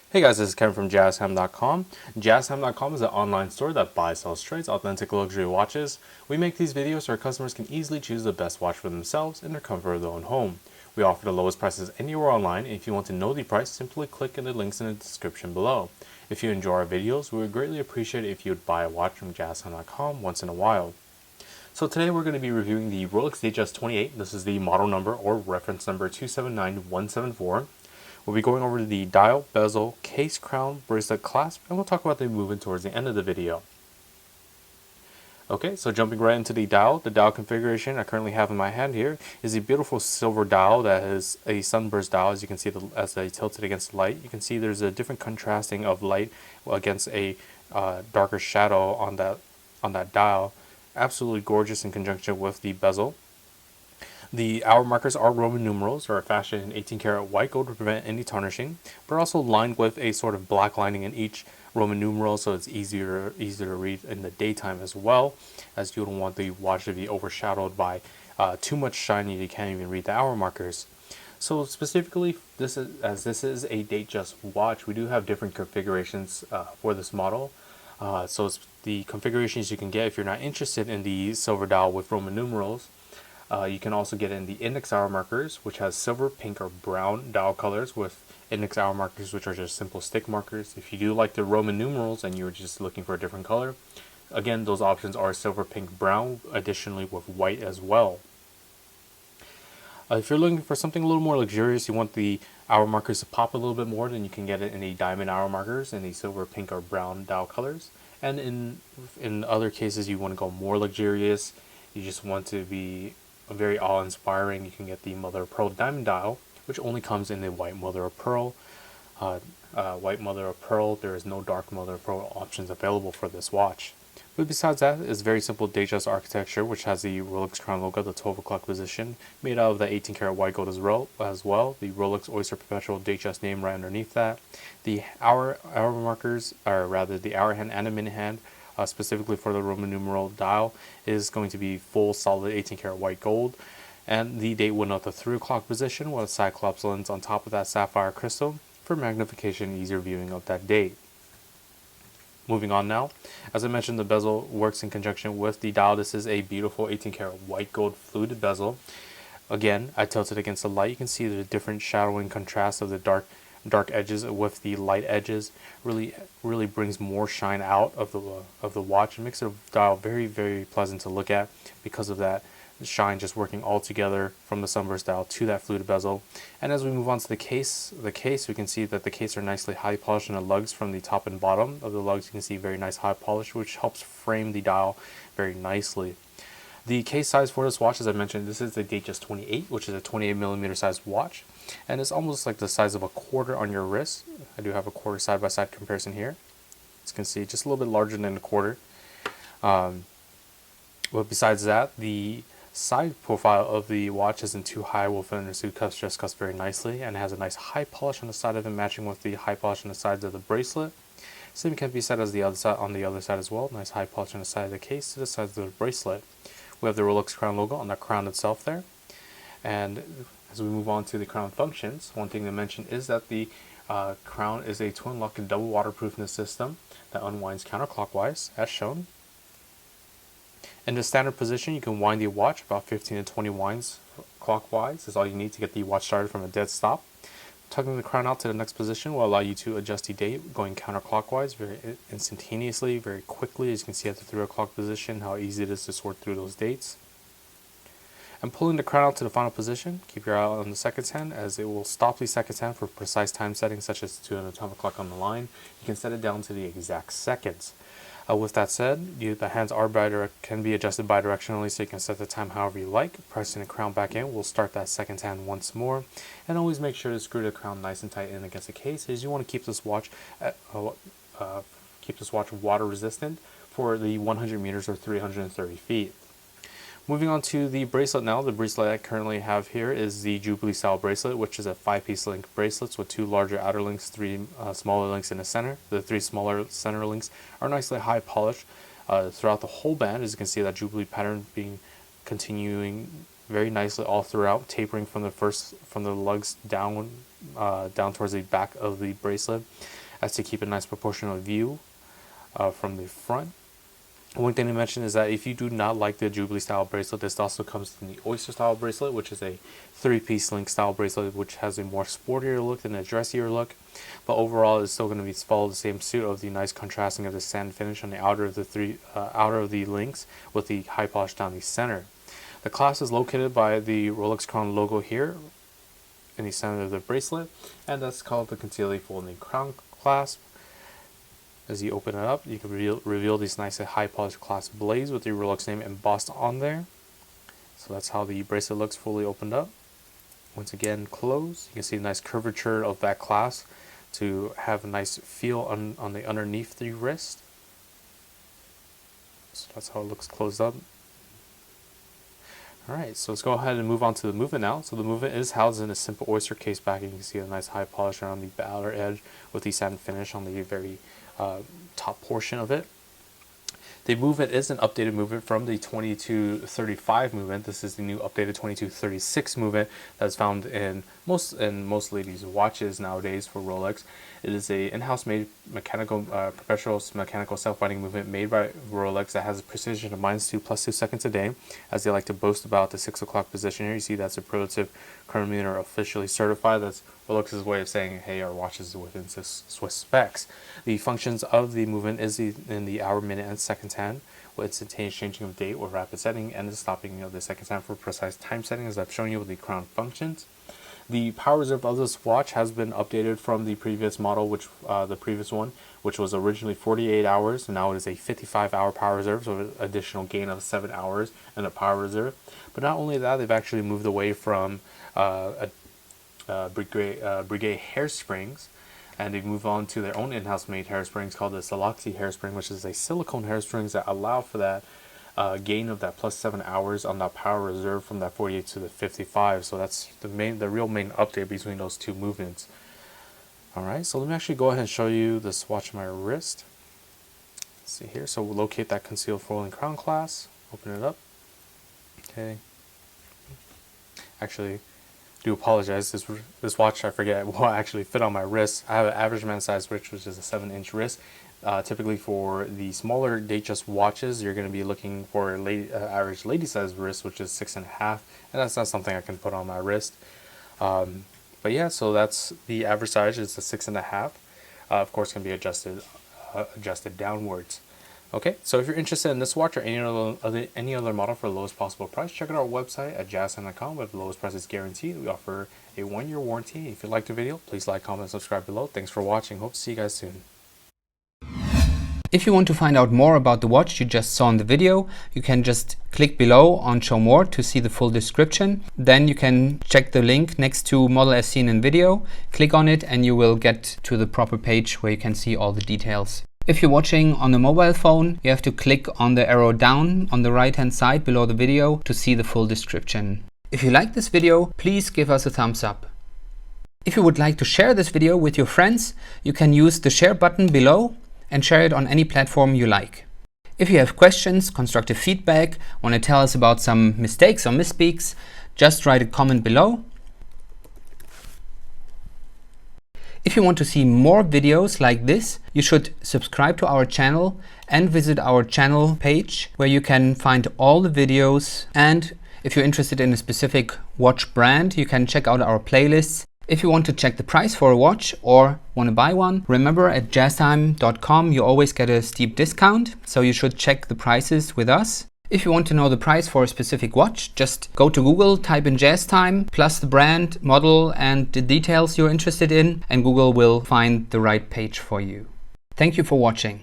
Hey guys, this is Kevin from JazTime.com. JazTime.com is an online store that buys, sells, trades authentic luxury watches. We make these videos so our customers can easily choose the best watch for themselves in their comfort of their own home. We offer the lowest prices anywhere online, and if you want to know the price, simply click in the links in the description below. If you enjoy our videos, we would greatly appreciate it if you would buy a watch from JazTime.com once in a while. So today we're going to be reviewing the Rolex Datejust 28. This is the model number or reference number 279174. We'll be going over the dial, bezel, case, crown, bracelet, clasp, and we'll talk about the movement towards the end of the video. Okay, so jumping right into the dial configuration I currently have in my hand here is a beautiful silver dial that is a sunburst dial. As you can see, as I tilt it against the light, you can see there's a different contrasting of light against a darker shadow on that dial. Absolutely gorgeous in conjunction with the bezel. The hour markers are Roman numerals, or fashioned in 18 karat white gold to prevent any tarnishing, but are also lined with a sort of black lining in each Roman numeral, so it's easier to read in the daytime as well, as you don't want the watch to be overshadowed by too much shine you can't even read the hour markers. So specifically, this is a Datejust watch, we do have different configurations for this model. So the configurations you can get if you're not interested in the silver dial with Roman numerals. You can also get in the index hour markers, which has silver, pink, or brown dial colors, with index hour markers, which are just simple stick markers. If you do like the Roman numerals and you're just looking for a different color, again, those options are silver, pink, brown, additionally with white as well. If you're looking for something a little more luxurious, you want the hour markers to pop a little bit more, then you can get it in the diamond hour markers in the silver, pink, or brown dial colors. And in other cases, you want to go more luxurious. You just want to be very awe-inspiring. You can get the mother of pearl diamond dial, which only comes in the white mother of pearl. White mother of pearl. There is no dark mother of pearl options available for this watch. But besides that, it's very simple Datejust architecture, which has the Rolex crown logo, the 12 o'clock position, made out of the 18 karat white gold as well. The Rolex Oyster Perpetual Datejust name right underneath that. The hour markers, or rather the hour hand and the minute hand, specifically for the Roman numeral dial, is going to be full solid 18 karat white gold, and the date will note the 3 o'clock position with a Cyclops lens on top of that sapphire crystal for magnification and easier viewing of that date. Moving on now, as I mentioned, the bezel works in conjunction with the dial. This is a beautiful 18 karat white gold fluted bezel. Again, I tilted against the light. You can see the different shadowing contrast of the dark edges with the light edges. Really brings more shine out of the watch and makes the dial very pleasant to look at because of that shine just working all together from the sunburst dial to that fluted bezel. And as we move on to the case, we can see that the case are nicely high polished, and the lugs from the top and bottom of the lugs you can see very nice high polish, which helps frame the dial very nicely. The case size for this watch, as I mentioned, this is the Datejust 28, which is a 28mm sized watch, and it's almost like the size of a quarter on your wrist. I do have a quarter side-by-side comparison here. As you can see, just a little bit larger than a quarter. But besides that, the side profile of the watch isn't too high, will fit under suit cuffs, dress cuffs very nicely, and it has a nice high polish on the side of it, matching with the high polish on the sides of the bracelet. Same can be said as the other side, on the other side as well. Nice high polish on the side of the case to the sides of the bracelet. We have the Rolex crown logo on the crown itself there. And as we move on to the crown functions, one thing to mention is that the crown is a twin lock and double waterproofness system that unwinds counterclockwise, as shown. In the standard position, you can wind the watch about 15 to 20 winds clockwise is all you need to get the watch started from a dead stop. Tugging the crown out to the next position will allow you to adjust the date going counterclockwise very instantaneously, very quickly. As you can see at the 3 o'clock position, how easy it is to sort through those dates. And pulling the crown out to the final position, keep your eye out on the seconds hand, as it will stop the seconds hand for precise time settings such as to an atomic clock on the line. You can set it down to the exact seconds. With that said, the hands can be adjusted bidirectionally, so you can set the time however you like. Pressing the crown back in will start that second hand once more, and always make sure to screw the crown nice and tight in against the case, as you want to keep this watch water resistant for the 100 meters or 330 feet. Moving on to the bracelet now. The bracelet I currently have here is the Jubilee style bracelet, which is a 5-piece link bracelet with 2 larger outer links, 3 smaller links in the center. The 3 smaller center links are nicely high polished throughout the whole band. As you can see, that Jubilee pattern continuing very nicely all throughout, tapering from the lugs down down towards the back of the bracelet, as to keep a nice proportional view from the front. One thing to mention is that if you do not like the Jubilee style bracelet, this also comes in the Oyster style bracelet, which is a 3-piece link style bracelet, which has a more sportier look than a dressier look. But overall, it's still going to follow the same suit of the nice contrasting of the satin finish on the outer of the outer of the links, with the high polish down the center. The clasp is located by the Rolex crown logo here in the center of the bracelet, and that's called the concealing folding crown clasp. As you open it up, you can reveal these nice high polished clasp blades with the Rolex name embossed on there. So that's how the bracelet looks fully opened up. Once again, closed, you can see a nice curvature of that clasp to have a nice feel on the underneath the wrist. So that's how it looks closed up. Alright, so let's go ahead and move on to the movement now. So the movement is housed in a simple oyster case back, and you can see a nice high polish around the outer edge with the satin finish on the very top portion of it. The movement is an updated movement from the 2235 movement. This is the new updated 2236 movement that's found in most ladies' watches nowadays for Rolex. It is a in-house made mechanical, professional mechanical self-winding movement made by Rolex that has a precision of -2 + 2 seconds a day, as they like to boast about the 6 o'clock position here. You see that's a prototype chronometer officially certified. That's Rolex's way of saying, hey, our watch is within Swiss specs. The functions of the movement is in the hour, minute, and seconds hand, with instantaneous changing of date or rapid setting, and the stopping of the seconds hand for precise time setting, as I've shown you with the crown functions. The power reserve of this watch has been updated from the previous model, which which was originally 48 hours, and now it is a 55-hour power reserve, so an additional gain of 7 hours in the power reserve. But not only that, they've actually moved away from Breguet hairsprings, and they've moved on to their own in-house made hairsprings called the Saloxi hairspring, which is a silicone hairsprings that allow for that gain of that +7 hours on that power reserve from that 48 to the 55. So that's the real main update between those two movements. Alright, so let me actually go ahead and show you this watch on my wrist. Let's see here, so we'll locate that concealed folding crown clasp, open it up. Okay. Actually, do apologize, this watch, I forget, will actually fit on my wrist. I have an average man size wrist, which is a 7-inch wrist. Typically for the smaller Datejust watches, you're going to be looking for an average lady size wrist, which is 6.5, and that's not something I can put on my wrist. But yeah, so that's the average size, it's a 6.5. Of course, can be adjusted downwards. Okay, so if you're interested in this watch or any other model for the lowest possible price, check out our website at JazTime.com. With the lowest prices guaranteed. We offer a 1-year warranty. If you liked the video, please like, comment, and subscribe below. Thanks for watching. Hope to see you guys soon. If you want to find out more about the watch you just saw in the video, you can just click below on Show More to see the full description. Then you can check the link next to Model as seen in video, click on it, and you will get to the proper page where you can see all the details. If you're watching on a mobile phone, you have to click on the arrow down on the right hand side below the video to see the full description. If you like this video, please give us a thumbs up. If you would like to share this video with your friends, you can use the share button below and share it on any platform you like. If you have questions, constructive feedback, want to tell us about some mistakes or misspeaks, just write a comment below. If you want to see more videos like this, you should subscribe to our channel and visit our channel page where you can find all the videos. And if you're interested in a specific watch brand, you can check out our playlists. If you want to check the price for a watch or want to buy one, remember at JazTime.com you always get a steep discount, so you should check the prices with us. If you want to know the price for a specific watch, just go to Google, type in JazTime, plus the brand, model, and the details you're interested in, and Google will find the right page for you. Thank you for watching.